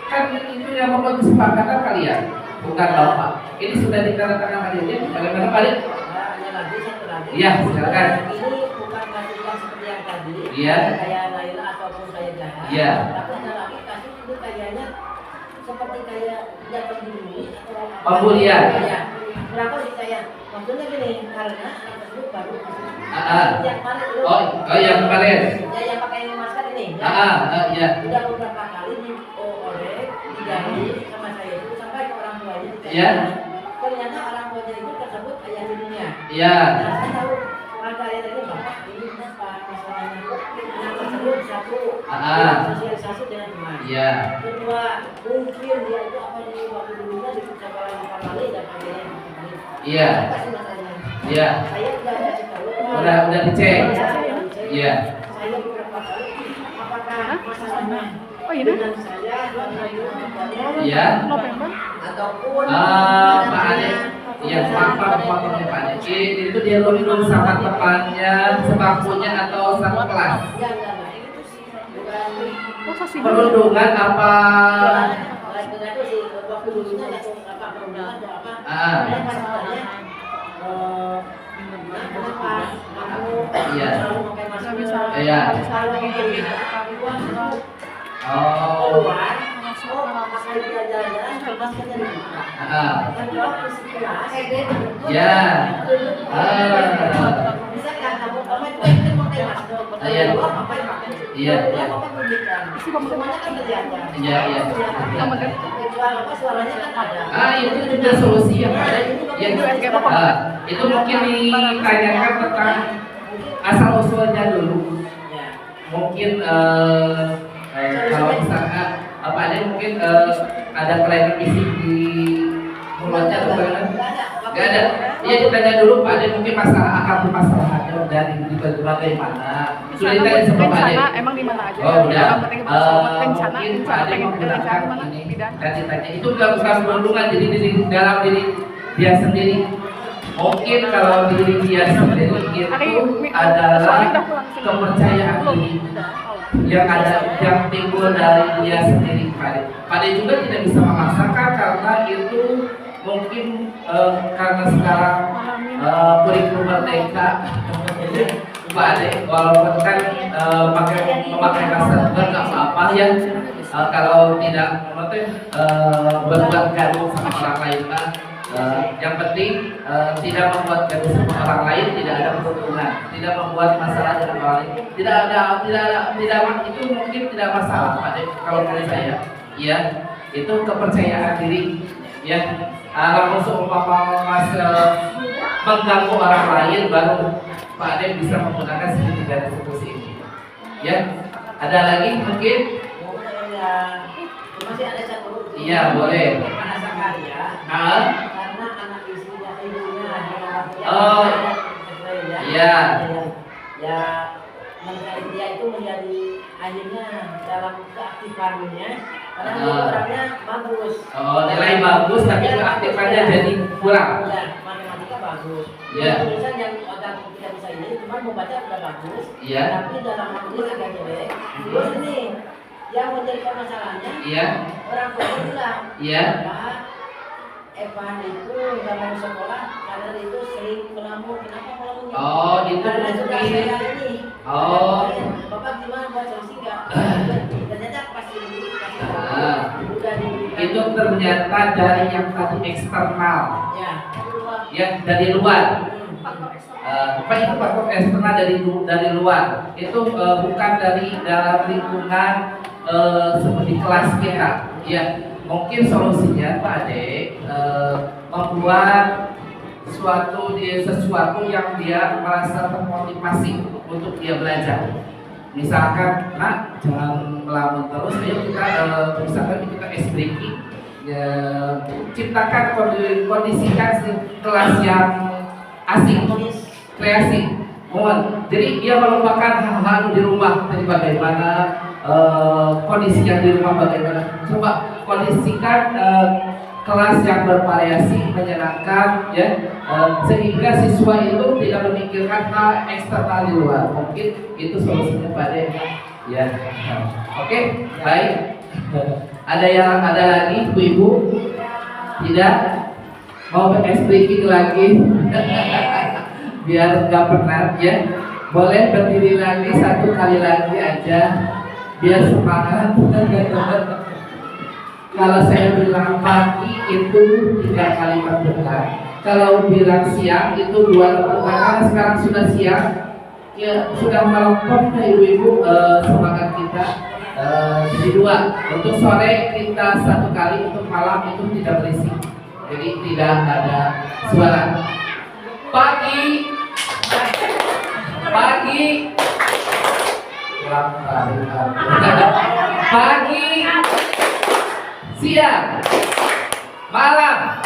Kan itu yang membuat kesepakatan kalian, bukan Bapak. Ini sudah ditandatangan kalian. Bagaimana Pak Ade? Hanya lagi satu lagi. Iya, silakan. Ini bukan kasih yang seperti yang tadi. Iya. Kayak Laila ataupun saya Jahan. Iya. Tapi ada lagi kasih itu kayaknya seperti kayak tidak peduli atau apa. Pembulian. Iya. Kenapa sih kayak? Maksudnya gini, karena anak tersebut baru. Yang kemarin belum. Yang kemarin. Ya yang pakai masker ini. Iya. Udah beberapa kali dioleh, dijahili sama saya itu sampai ke orang tuanya. Iya. Ternyata orang tuanya itu tersebut ayah dirinya. Iya. Nah, saya tahu ada ayah tadi bapak ini kenapa masalahnya anak tersebut satu sosialisasi dengan teman. Iya. Kedua mungkin dia itu apa di waktu dulunya di sekolah kembali dan akhirnya kembali. Iya. Apa sih masalahnya? Iya. Saya udah kasih tahu. Udah dicek. Iya. Saya beberapa kali apakah masalahnya dengan saya Iya. ataupun Pak Ade. Iya, Pak Ade. Itu dia dulu sama temannya, sebangkunya atau satu kelas. Perundungan apa? Iya. Iya. Ya. Iya. Itu juga solusi yang ada. Itu mungkin ditanyakan tentang asal usulnya dulu. Mungkin kalau misalkan apa ada mungkin ada kelainan fisik di mulutnya atau bagaimana? Gak ada. Iya ditanya dulu Pak Ade mungkin masalah akar permasalahannya dari bagaimana. Sudah ditanya sama Pak Ade. Emang di mana aja? Oh udah. Rencana Mungkin Pak Ade pengen menggunakan mana? ini Bidang. dan ditanya itu bukan berhubungan jadi di dalam diri dia sendiri. Mungkin kalau diri dia sendiri itu adalah kepercayaan diri yang ada yang timbul dari dia sendiri Pak Ade. Pak Ade juga tidak bisa memaksakan karena itu mungkin karena sekarang kurikulum merdeka Pak Ade walaupun kan memakai bahasa juga nggak apa-apa ya kalau tidak berbuat gaduh sama orang lain kan. Yang penting tidak membuat gaduh sama orang lain, tidak ada keuntungan, tidak membuat masalah dengan orang lain, tidak itu mungkin tidak masalah Pak Ade kalau menurut saya ya itu kepercayaan diri ya. Kalau seumpama mas mengganggu orang lain baru Pak Ade bisa menggunakan segitiga diskusi ini ya. Ada lagi mungkin? Masih ada satu. Iya boleh. Merasa kaya. Karena anak istrinya ibunya oh iya. Ya mengenai dia itu menjadi akhirnya dalam keaktifannya karena dia orangnya bagus. Oh nilai bagus tapi keaktifannya jadi kurang. Ya matematika bagus. Iya. Tulisan yang agak tidak bisa ini cuma membaca sudah bagus. Iya. Tapi dalam menulis agak jelek. Terus ini yang menjadi permasalahannya. Iya. Orang tua bilang. Iya. Pak Evan itu nggak mau sekolah karena itu sering melamun. Kenapa melamunnya? Oh itu karena sudah mungkin. saya ini. Oh. Bapak gimana buat solusi nggak? Ternyata pasti udah diberikan. Itu ternyata dari yang tadi eksternal. Ya. Ya dari luar. Apa itu faktor eksternal dari luar? Itu bukan dari dalam lingkungan seperti kelas kita. Ya. Mungkin solusinya Pak Ade membuat sesuatu yang dia merasa termotivasi untuk dia belajar. Misalkan, nak jangan melamun terus, ayo kita misalkan kita ice breaking, ya, ciptakan kondisikan kelas yang asing, kreasi. Jadi dia melupakan hal-hal di rumah, tadi bagaimana kondisinya di rumah bagaimana. Coba kondisikan kelas yang bervariasi, menyenangkan, ya, sehingga siswa itu tidak memikirkan hal eksternal di luar. Mungkin itu solusinya Pak Ade. Ya, oke, baik. Ada lagi, ibu-ibu? Tidak mau speaking lagi? Biar nggak penat ya. Boleh berdiri lagi satu kali lagi aja, biar semangat. Kalau saya bilang pagi itu 3 kalimat benar. Kalau bilang siang itu 2 kalimat. Karena sekarang sudah siang, ya sudah melempem ibu-ibu semangat kita. Jadi 2. Untuk sore kita 1 kali, untuk malam itu tidak berisik. Jadi tidak ada suara. Pagi, siang, malam.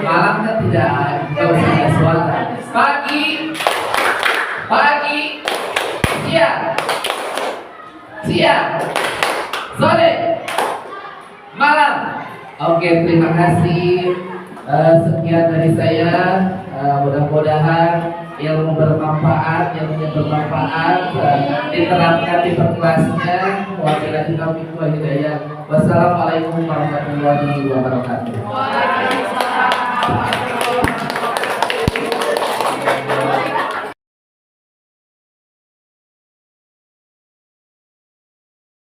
Malam kan tidak usah ada suara. Pagi, siang, sore, malam. Oke, terima kasih. Sekian dari saya. Mudah-mudahan ilmu bermanfaat, diterapkan di kelasnya. Wabillahi taufiq wal hidayah. Wassalamualaikum warahmatullahi wabarakatuh. Waalaikumsalam.